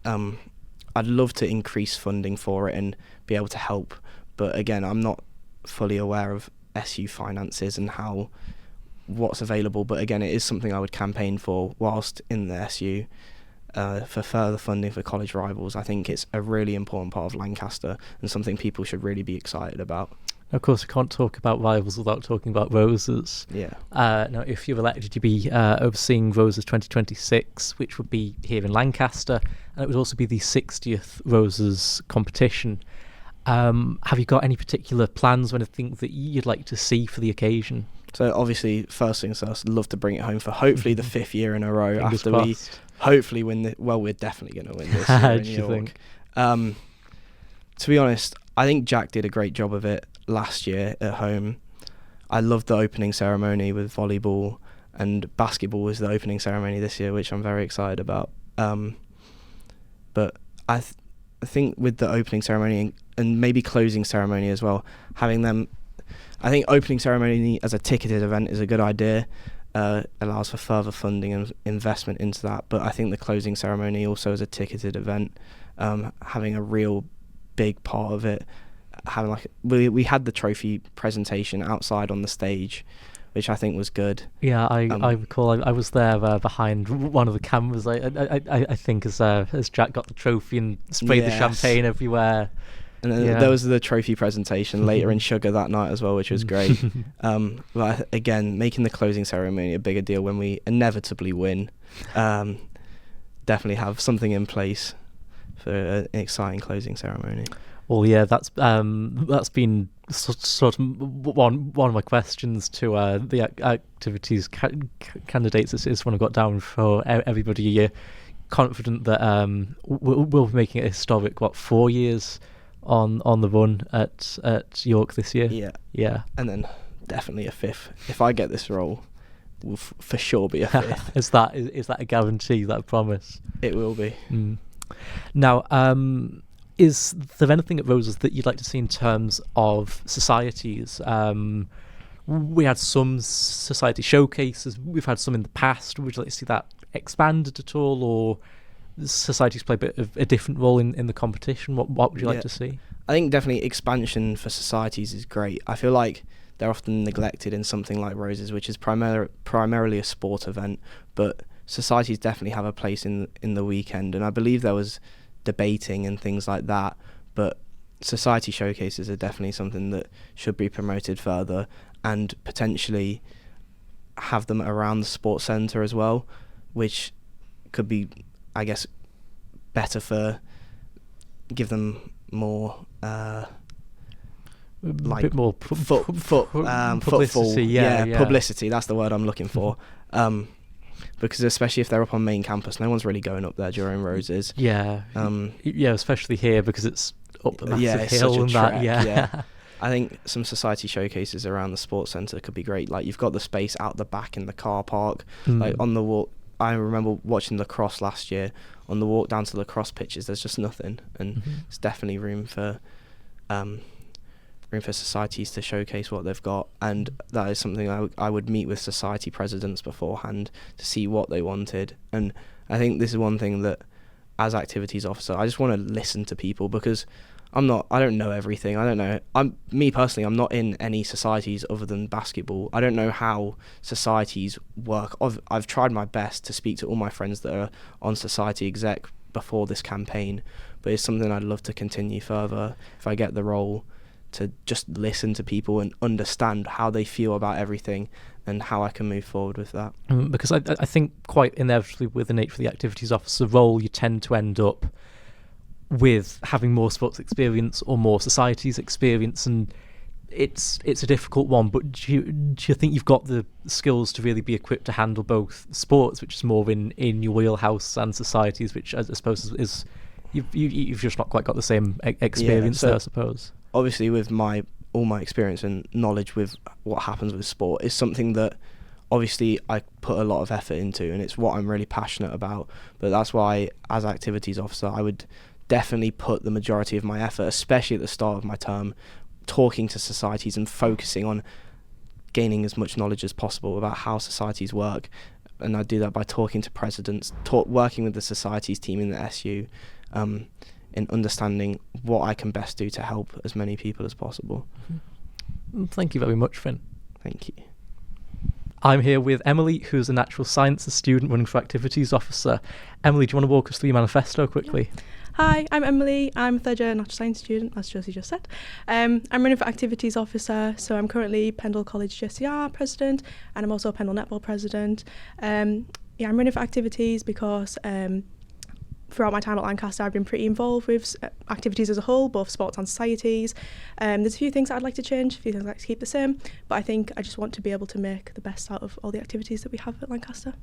I'd love to increase funding for it and be able to help. But again, I'm not fully aware of SU finances and what's available. But again, it is something I would campaign for whilst in the SU. For further funding for college rivals. I think it's a really important part of Lancaster and something people should really be excited about. Of course, we can't talk about rivals without talking about Roses. Yeah. Now, if you're elected, you'd be overseeing Roses 2026, which would be here in Lancaster, and it would also be the 60th Roses competition. Have you got any particular plans or anything that you'd like to see for the occasion? So obviously, first things first, I'd love to bring it home for hopefully the 5th year in a row. Fingers after crossed. we hopefully win we're definitely going to win this year in Do New you York. think? To be honest, I think Jack did a great job of it last year at home. I loved the opening ceremony with volleyball, and basketball was the opening ceremony this year, which I'm very excited about. But I think with the opening ceremony and maybe closing ceremony as well, having them, I think opening ceremony as a ticketed event is a good idea. Allows for further funding and investment into that. But I think the closing ceremony also as a ticketed event, having a real big part of it, having we had the trophy presentation outside on the stage, which I think was good. Yeah, I recall I was there behind one of the cameras. I think as Jack got the trophy and sprayed the champagne everywhere. And then there was the trophy presentation later in Sugar that night as well, which was great. But again, making the closing ceremony a bigger deal when we inevitably win, definitely have something in place for an exciting closing ceremony. Well, yeah, that's been sort of one of my questions to the activities candidates is when I got down for everybody. You're confident that we'll be making it historic, 4 years on the run at York this year? Yeah. And then definitely a 5th. If I get this role, will for sure be a 5th. Is that a guarantee, that a promise? It will be. Now, is there anything at Roses that you'd like to see in terms of societies? We had some society showcases, we've had some in the past. Would you like to see that expanded at all, or societies play a bit of a different role in the competition? What would you like to see? I think definitely expansion for societies is great. I feel like they're often neglected in something like Roses, which is primarily a sport event, but societies definitely have a place in the weekend, and I believe there was debating and things like that, but society showcases are definitely something that should be promoted further, and potentially have them around the sports centre as well, which could be, I guess, better for, give them more like bit more football, publicity, that's the word I'm looking for. Because especially if they're up on main campus, no one's really going up there during Roses. Yeah, especially here because it's up a massive it's hill such a and trek, that. Yeah. I think some society showcases around the sports centre could be great. Like, you've got the space out the back in the car park, like on the walk. I remember watching lacrosse last year. On the walk down to the lacrosse pitches, there's just nothing, and it's definitely room for societies to showcase what they've got, and that is something I would meet with society presidents beforehand to see what they wanted. And I think this is one thing that, as activities officer, I just want to listen to people, because I don't know everything. Me personally, I'm not in any societies other than basketball. I don't know how societies work. I've tried my best to speak to all my friends that are on society exec before this campaign, but it's something I'd love to continue further if I get the role, to just listen to people and understand how they feel about everything and how I can move forward with that. Because I think quite inevitably with the nature of the activities officer role, you tend to end up with having more sports experience or more societies experience, and it's a difficult one. But do you think you've got the skills to really be equipped to handle both sports, which is more in your wheelhouse, and societies, which I suppose is you've just not quite got the same experience there, I suppose. Obviously, with all my experience and knowledge with what happens with sport, is something that obviously I put a lot of effort into, and it's what I'm really passionate about. But that's why, as activities officer, I would definitely put the majority of my effort, especially at the start of my term, talking to societies and focusing on gaining as much knowledge as possible about how societies work. And I do that by talking to presidents, working with the societies team in the SU, in understanding what I can best do to help as many people as possible. Thank you very much, Finn. Thank you. I'm here with Emily, who's a natural sciences student running for activities officer. Emily, do you want to walk us through your manifesto quickly? Yeah. Hi, I'm Emily. I'm a third year natural science student, as Josie just said. I'm running for activities officer, so I'm currently Pendle College GSCR president, and I'm also Pendle Netball president. I'm running for activities because throughout my time at Lancaster, I've been pretty involved with activities as a whole, both sports and societies. There's a few things that I'd like to change, a few things I'd like to keep the same, but I think I just want to be able to make the best out of all the activities that we have at Lancaster.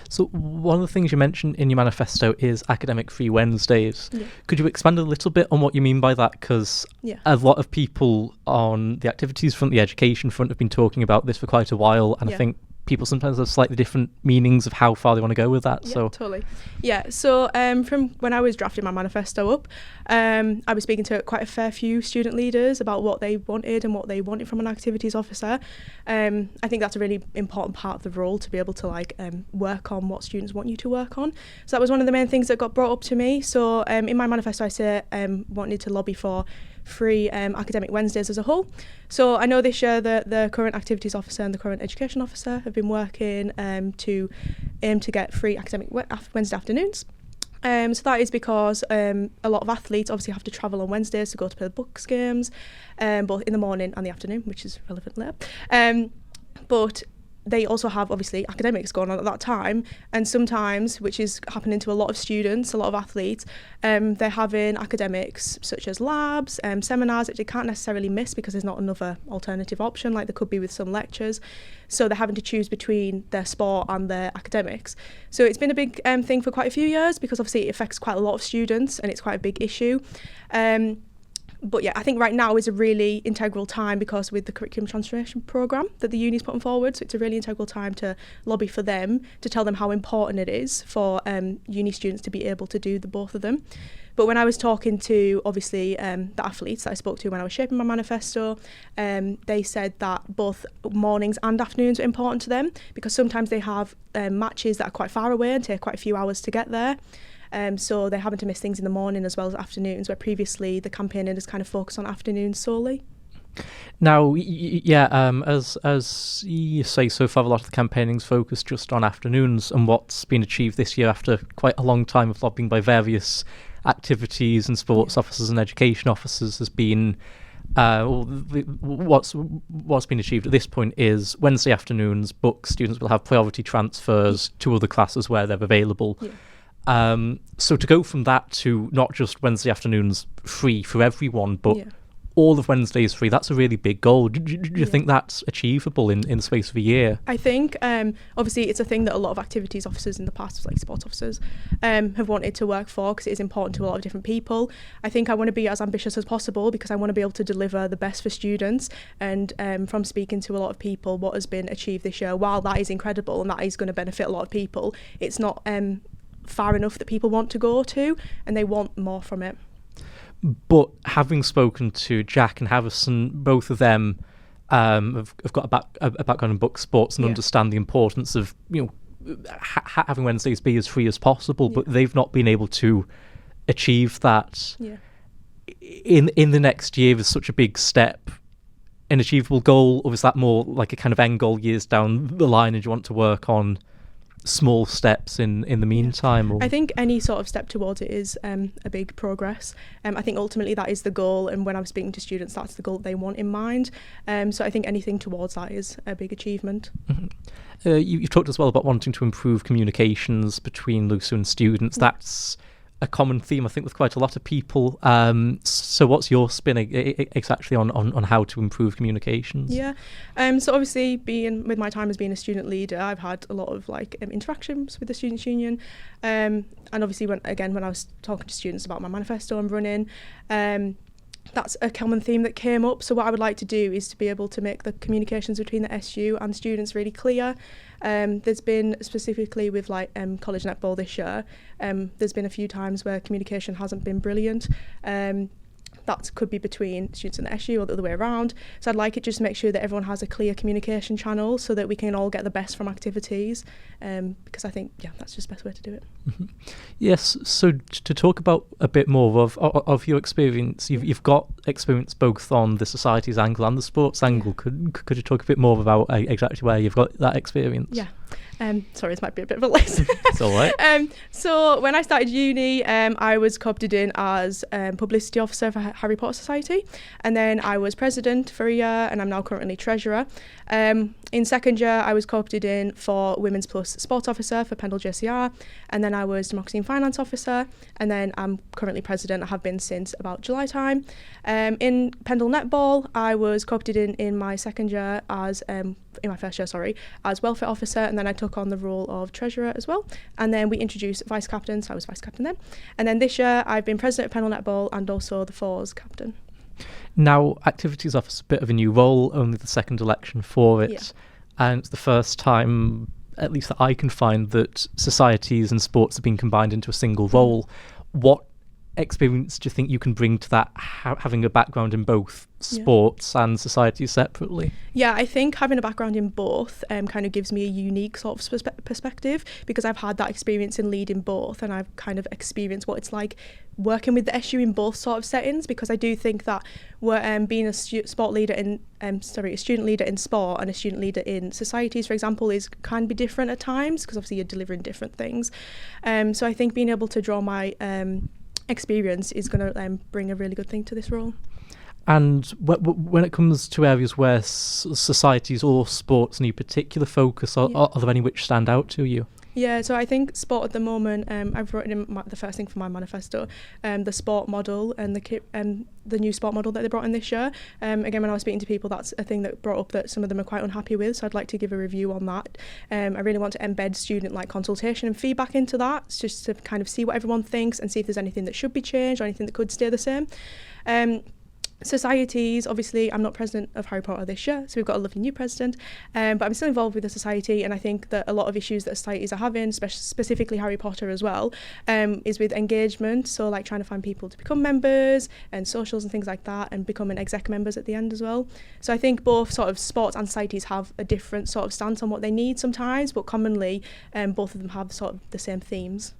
So one of the things you mentioned in your manifesto is academic free Wednesdays. Yeah. Could you expand a little bit on what you mean by that? Because a lot of people on the activities front, the education front, have been talking about this for quite a while, and I think people sometimes have slightly different meanings of how far they want to go with that. Yeah, totally. Yeah, so from when I was drafting my manifesto up, I was speaking to quite a fair few student leaders about what they wanted and what they wanted from an activities officer. I think that's a really important part of the role, to be able to work on what students want you to work on. So that was one of the main things that got brought up to me. So in my manifesto I say wanted to lobby for free academic Wednesdays as a whole. So I know this year the current activities officer and the current education officer have been working to aim to get free academic Wednesday afternoons. So that is because a lot of athletes obviously have to travel on Wednesdays to go to play the Bucks games, both in the morning and the afternoon, which is relevant later. But they also have obviously academics going on at that time, and sometimes, which is happening to a lot of students, a lot of athletes, they're having academics such as labs, seminars that they can't necessarily miss because there's not another alternative option like there could be with some lectures. So they're having to choose between their sport and their academics. So it's been a big thing for quite a few years, because obviously it affects quite a lot of students and it's quite a big issue. But yeah, I think right now is a really integral time, because with the curriculum transformation programme that the uni's putting forward, so it's a really integral time to lobby for them, to tell them how important it is for uni students to be able to do the both of them. But when I was talking to, obviously, the athletes that I spoke to when I was shaping my manifesto, they said that both mornings and afternoons are important to them, because sometimes they have matches that are quite far away and take quite a few hours to get there. So they're having to miss things in the morning as well as afternoons, where previously the campaigning has kind of focused on afternoons solely. Now, as you say, so far a lot of the campaigning's focused just on afternoons, and what's been achieved this year after quite a long time of lobbying by various activities and sports officers and education officers has been what's been achieved at this point is Wednesday afternoons, but students will have priority transfers to other classes where they're available. So to go from that to not just Wednesday afternoons free for everyone, but all of Wednesdays free, that's a really big goal. Do you think that's achievable in the space of a year? I think, obviously, it's a thing that a lot of activities officers in the past, like sports officers, have wanted to work for, because it is important to a lot of different people. I think I want to be as ambitious as possible, because I want to be able to deliver the best for students. And from speaking to a lot of people, what has been achieved this year, while that is incredible and that is going to benefit a lot of people, it's not far enough that people want to go to, and they want more from it. But having spoken to Jack and Harrison, both of them have got a background in book sports and understand the importance of having Wednesdays be as free as possible. But they've not been able to achieve that. In the next year is such a big step, an achievable goal, or is that more like a kind of end goal years down the line, and you want to work on small steps in the meantime? Or? I think any sort of step towards it is a big progress. I think ultimately that is the goal, and when I'm speaking to students, that's the goal they want in mind. So I think anything towards that is a big achievement. You've talked as well about wanting to improve communications between LUSU and students. That's a common theme, I think, with quite a lot of people. So what's your spin exactly on how to improve communications? So obviously, with my time as being a student leader, I've had a lot of interactions with the Students' Union, and obviously when I was talking to students about my manifesto and running, that's a common theme that came up. So what I would like to do is to be able to make the communications between the SU and students really clear. There's been, specifically with college netball this year, there's been a few times where communication hasn't been brilliant. That could be between students and the SU or the other way around. So I'd like it just to make sure that everyone has a clear communication channel so that we can all get the best from activities, because I think, that's just the best way to do it. Mm-hmm. Yes, so to talk about a bit more of your experience, you've got experience both on the societies angle and the sports angle. Could you talk a bit more about exactly where you've got that experience? Sorry, this might be a bit of a list. It's all right. So when I started uni, I was co-opted in as publicity officer for Harry Potter Society, and then I was president for a year, and I'm now currently treasurer. In second year, I was co-opted in for Women's Plus Sports Officer for Pendle JCR, and then I was Democracy and Finance Officer, and then I'm currently president. I have been since about July time. In Pendle Netball, I was co-opted in my second year as in my first year, as welfare officer, and then I took on the role of treasurer as well. And then we introduced vice captain, so I was vice captain then. And then this year, I've been president of Pendle Netball and also the fours captain. Now, activities office a bit of a new role, only the second election for it. Yeah. And it's the first time, at least that I can find, that societies and sports have been combined into a single role. What experience do you think you can bring to that, having a background in both sports and society separately? Yeah, I think having a background in both kind of gives me a unique sort of perspective, because I've had that experience in leading both, and I've kind of experienced what it's like working with the SU in both sort of settings, because I do think that being a student leader in sport and a student leader in societies, for example, can be different at times, because obviously you're delivering different things. So I think being able to draw my experience is going to bring a really good thing to this role. And when it comes to areas where societies or sports need particular focus, are there any which stand out to you? Yeah, so I think sport at the moment, I've written in the first thing for my manifesto, the sport model and the new sport model that they brought in this year. Again, when I was speaking to people, that's a thing that brought up that some of them are quite unhappy with, so I'd like to give a review on that. I really want to embed student consultation and feedback into that, just to kind of see what everyone thinks and see if there's anything that should be changed or anything that could stay the same. Societies, obviously I'm not president of Harry Potter this year, so we've got a lovely new president, but I'm still involved with the society, and I think that a lot of issues that societies are having, specifically Harry Potter as well, is with engagement, so like trying to find people to become members and socials and things like that, and becoming exec members at the end as well. So I think both sort of sports and societies have a different sort of stance on what they need sometimes, but commonly both of them have sort of the same themes.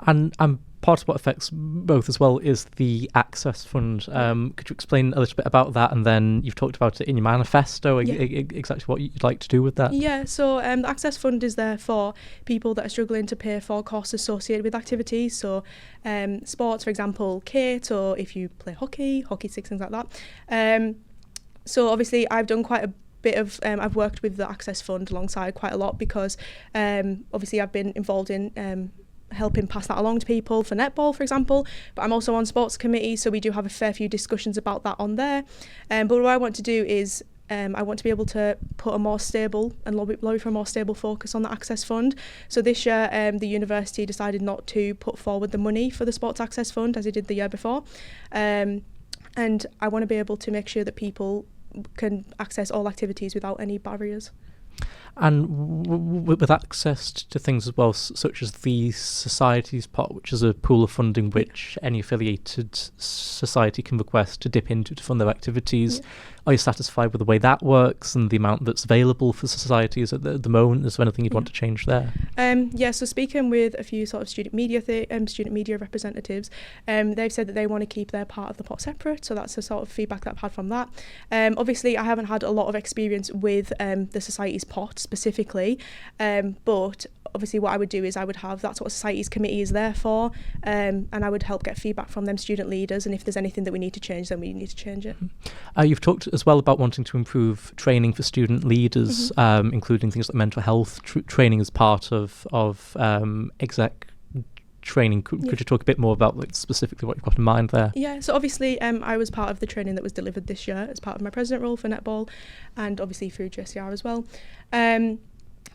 And part of what affects both as well is the Access Fund. Could you explain a little bit about that? And then you've talked about it in your manifesto, exactly what you'd like to do with that. Yeah, so the Access Fund is there for people that are struggling to pay for costs associated with activities. So sports, for example, kit, or if you play hockey sticks, things like that. So obviously I've done quite a bit of I've worked with the Access Fund alongside quite a lot, because obviously I've been involved in helping pass that along to people for netball, for example, but I'm also on sports committee, so we do have a fair few discussions about that on there. But what I want to do is I want to be able to put a more stable and lobby for a more stable focus on the Access Fund. So this year the university decided not to put forward the money for the Sports Access Fund as it did the year before, and I want to be able to make sure that people can access all activities without any barriers. And with access to things as well, such as the Societies pot, which is a pool of funding which any affiliated society can request to dip into to fund their activities. Are you satisfied with the way that works and the amount that's available for societies at the moment? Is there anything you'd want to change there? So speaking with a few sort of student media representatives, they've said that they want to keep their part of the pot separate, so that's the sort of feedback that I've had from that. Obviously I haven't had a lot of experience with the society's pot specifically, but obviously what I would do is I would have that's what society's committee is there for, and I would help get feedback from them student leaders, and if there's anything that we need to change, then we need to change it. You've talked as well about wanting to improve training for student leaders, including things like mental health training as part of exec training. Could you talk a bit more about specifically what you've got in mind there? Yeah, so obviously I was part of the training that was delivered this year as part of my president role for netball, and obviously through JCR as well.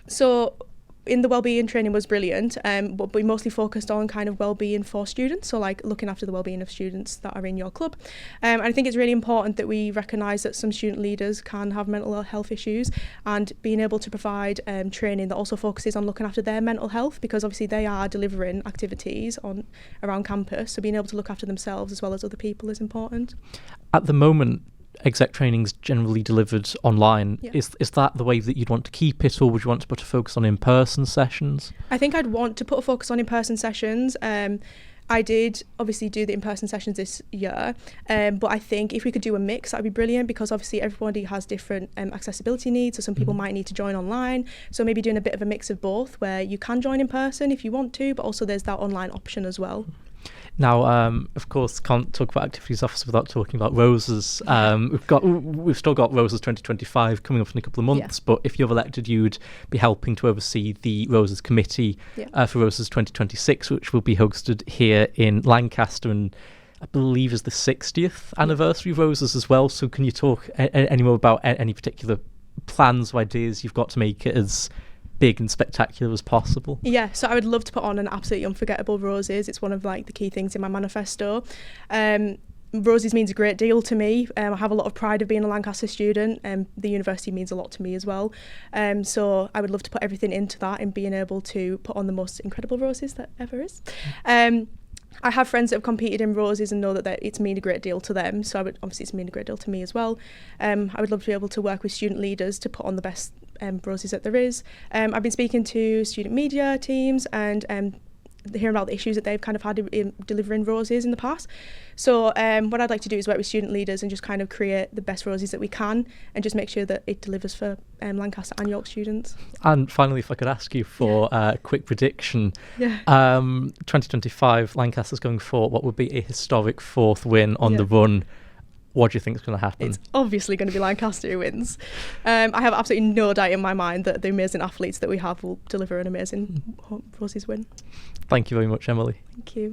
So in the wellbeing training was brilliant, but we mostly focused on kind of wellbeing for students, so like looking after the wellbeing of students that are in your club. And I think it's really important that we recognise that some student leaders can have mental health issues, and being able to provide training that also focuses on looking after their mental health, because obviously they are delivering activities around campus, so being able to look after themselves as well as other people is important. At the moment, exec training is generally delivered online. Is that the way that you'd want to keep it, or would you want to put a focus on in-person sessions? I think I'd want to put a focus on in-person sessions. I did obviously do the in-person sessions this year, but I think if we could do a mix, that would be brilliant, because obviously everybody has different accessibility needs, so some people might need to join online, so maybe doing a bit of a mix of both, where you can join in person if you want to, but also there's that online option as well. Now, of course, can't talk about activities officer without talking about Roses. We've still got Roses 2025 coming up in a couple of months, but if you're elected, you'd be helping to oversee the Roses committee for Roses 2026, which will be hosted here in Lancaster, and I believe is the 60th anniversary of Roses as well. So can you talk any more about any particular plans or ideas you've got to make it as big and spectacular as possible? Yeah, so I would love to put on an absolutely unforgettable Roses. It's one of like the key things in my manifesto. Roses means a great deal to me. I have a lot of pride of being a Lancaster student, and the university means a lot to me as well. So I would love to put everything into that and being able to put on the most incredible Roses that ever is. I have friends that have competed in Roses and know that it's mean a great deal to them, so it's mean a great deal to me as well. I would love to be able to work with student leaders to put on the best Roses that there is. I've been speaking to student media teams and hearing about the issues that they've kind of had in delivering Roses in the past. So what I'd like to do is work with student leaders and just kind of create the best Roses that we can and just make sure that it delivers for Lancaster and York students. And finally, if I could ask you for a quick prediction. 2025, Lancaster's going for what would be a historic 4th win on the run. What do you think is going to happen? It's obviously going to be Lancaster who wins. I have absolutely no doubt in my mind that the amazing athletes that we have will deliver an amazing Roses win. Thank you very much, Emily. Thank you.